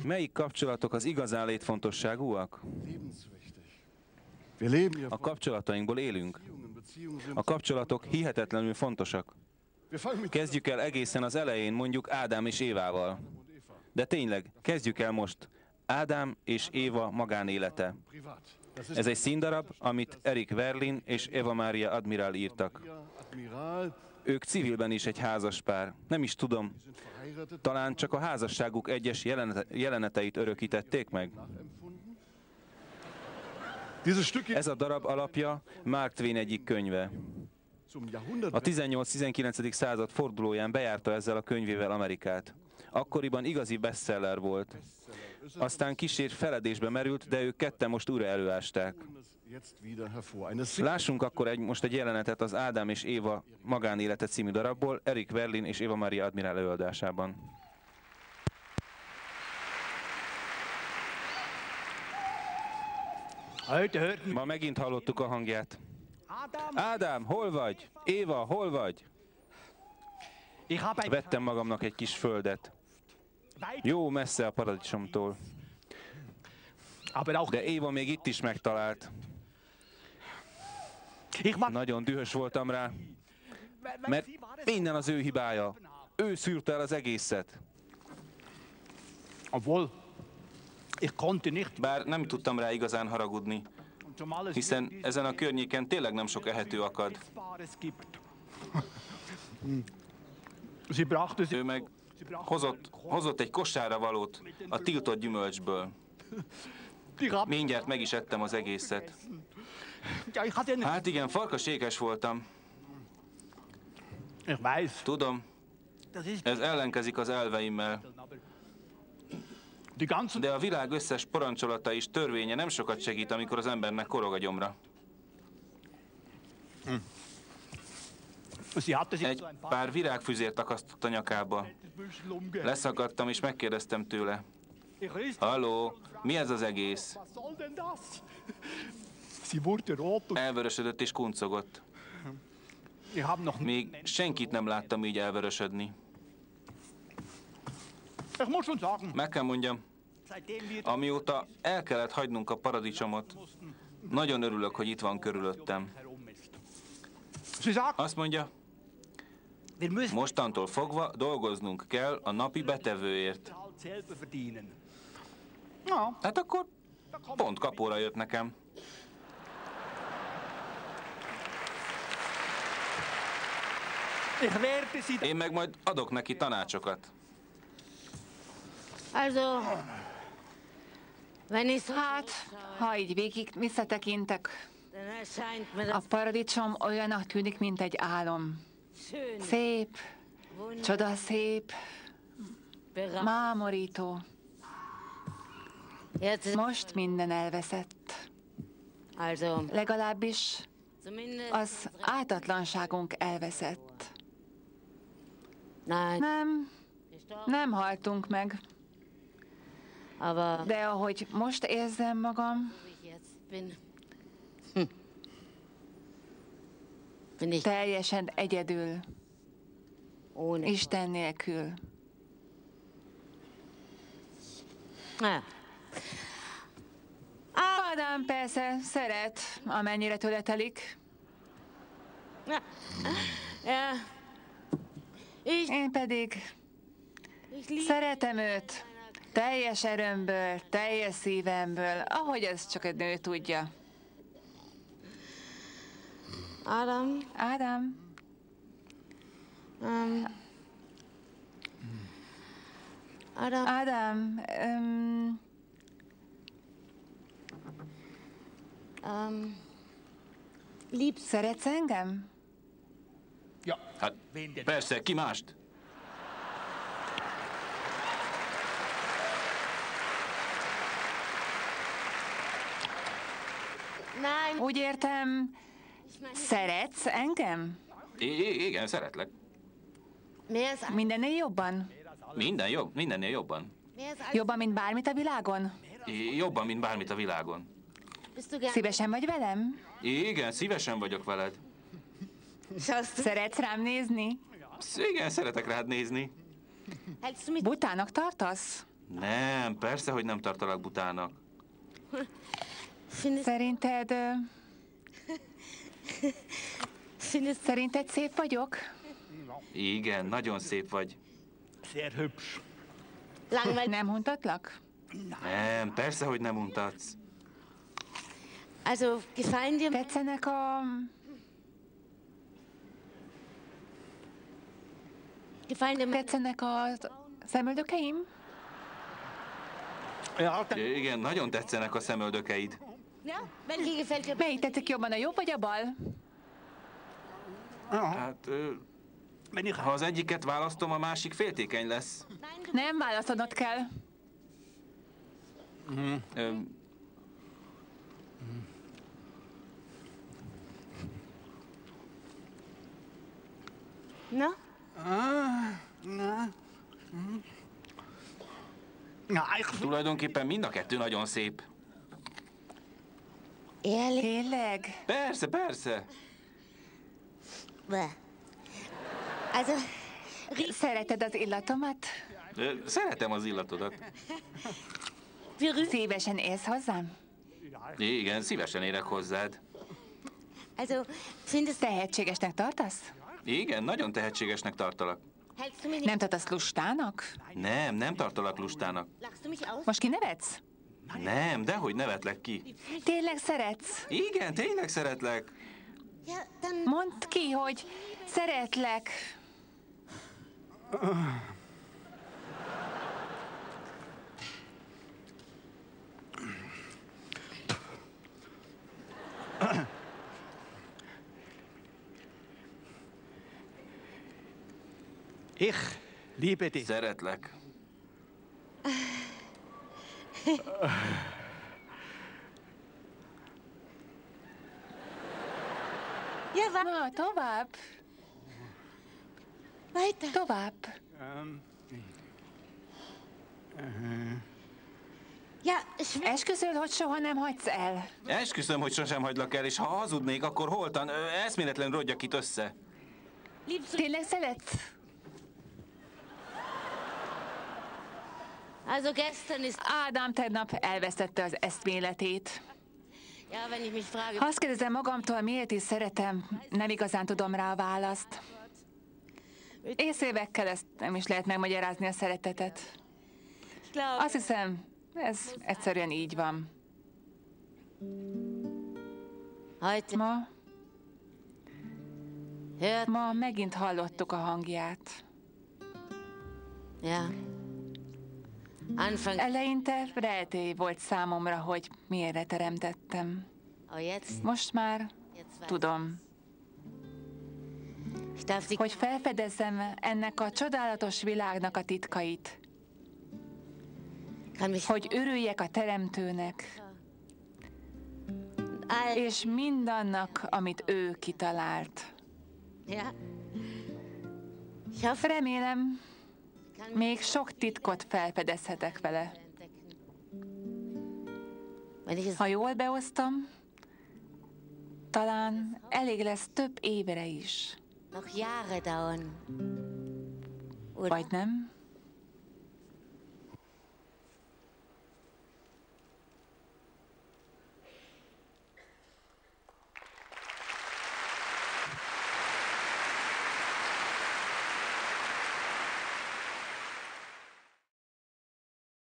Melyik kapcsolatok az igazán létfontosságúak? A kapcsolatainkból élünk. A kapcsolatok hihetetlenül fontosak. Kezdjük el egészen az elején, mondjuk Ádám és Évával. De tényleg, kezdjük el most. Ádám és Éva magánélete. Ez egy színdarab, amit Erik Werlin és Eva Maria Admiral írtak. Ők civilben is egy házaspár. Nem is tudom. Talán csak a házasságuk egyes jeleneteit örökítették meg. Ez a darab alapja Mark Twain egyik könyve. A 18-19. század fordulóján bejárta ezzel a könyvével Amerikát. Akkoriban igazi bestseller volt. Aztán kissé feledésbe merült, de ők ketten most újra előásták. Lássunk akkor most egy jelenetet az Ádám és Éva magánélete című darabból, Erik Werlin és Eva Maria Admiral előadásában. Ma megint hallottuk a hangját. Ádám, hol vagy? Éva, hol vagy? Vettem magamnak egy kis földet. Jó messze a paradicsomtól. De Éva még itt is megtalált. Nagyon dühös voltam rá, mert minden az ő hibája. Ő szűrte el az egészet. Bár nem tudtam rá igazán haragudni, hiszen ezen a környéken tényleg nem sok ehető akad. Ő meg hozott egy kosárra valót a tiltott gyümölcsből. Mindjárt meg is ettem az egészet. Hát igen, farkasékes voltam. Tudom, ez ellenkezik az elveimmel. De a világ összes parancsolata és törvénye nem sokat segít, amikor az embernek korog a gyomra. Egy pár virágfüzért akasztott a nyakába. Leszakadtam és megkérdeztem tőle. Halló, mi ez az egész? Elvörösödött és kuncogott. Még senkit nem láttam így elvörösödni. Meg kell mondjam, amióta el kellett hagynunk a paradicsomot, nagyon örülök, hogy itt van körülöttem. Azt mondja, mostantól fogva dolgoznunk kell a napi betevőért. Hát akkor pont kapóra jött nekem. Én meg majd adok neki tanácsokat. Hát, ha így végig visszatekintek, a paradicsom olyannak tűnik, mint egy álom. Szép, csodaszép, mámorító. Most minden elveszett. Legalábbis az ártatlanságunk elveszett. Nem haltunk meg. De ahogy most érzem magam, teljesen egyedül, Isten nélkül. Ádám persze szeret, amennyire tőle telik. Én pedig szeretem őt. Teljes erőmből, teljes szívemből, ahogy ez csak egy nő tudja. Ádám. Ádám. Szeretsz engem? Hát persze, ki mást? Úgy értem, szeretsz engem? Igen, szeretlek. Mindennél jobban? Mindennél jobban. Jobban, mint bármit a világon? Jobban, mint bármit a világon. Szívesen vagy velem? Igen, szívesen vagyok veled. Szeretsz rám nézni? Igen, szeretek rád nézni. Butának tartasz? Nem, persze, hogy nem tartalak butának. Szerinted... Szerinted szép vagyok? Igen, nagyon szép vagy. Nem untatlak? Nem, persze, hogy nem untatsz. Also, gefallen dir... Tetszenek a... Gefallen dir... Tetszenek a szemöldökeim? Igen, nagyon tetszenek a szemöldökeid. Ja, welche gefällt dir... Melyik tetszik jobban, a jobb vagy a bal? Hát, ha az egyiket választom, a másik féltékeny lesz. Nem, választanod kell. Ö, Na? Tulajdonképpen mind a kettő nagyon szép. Ehrlich? Tényleg? Persze, persze. Bäh. Also, Szereted az illatomat? Szeretem az illatodat. berühmt. Szívesen élsz hozzám? Igen, szívesen érek hozzád. Also, findest... Tehetségesnek tartasz? Igen, nagyon tehetségesnek tartalak. Hältst du mich nicht... Nem tartasz lustának? Nem, nem tartalak lustának. Lachst du mich aus? Most kinevetsz? Nem, dehogy nevetlek ki. Tényleg szeretsz? Igen, tényleg szeretlek. Ja, dann... Mondd ki, hogy szeretlek. Ich liebe dich. Szeretlek. Ja, Na, tovább, weiter. tovább. Ja, ich... Esküszöl, hogy soha nem hagysz el. Esküszöm, hogy sosem hagylak el, és ha hazudnék, akkor holtan eszméletlen rodjak itt össze. Liebst du... Tényleg szeretsz? Also, gestern ist... Ádám tegnap elvesztette az eszméletét. Ja, wenn ich mich frage... Ha azt kérdezem magamtól, miért is szeretem, nem igazán tudom rá a választ. Észévekkel ezt nem is lehet megmagyarázni a szeretetet. Ich glaube... Azt hiszem, ez egyszerűen így van. Heute... Hört... Ma megint hallottuk a hangját. Ja. Anfang... Eleinte rejtély volt számomra, hogy miért teremtettem. Oh, jetzt... Most már Jetzt weiß... tudom, Ich darf sie... hogy felfedezzem ennek a csodálatos világnak a titkait, Kann mich... hogy örüljek a teremtőnek, All... és mindannak, amit ő kitalált. Ja. Ich hoffe... Remélem, még sok titkot felfedezhetek vele. Wenn ich es... Ha jól beosztom, talán elég lesz több évre is. Noch Jahre dauern. Oder... Vagy nem?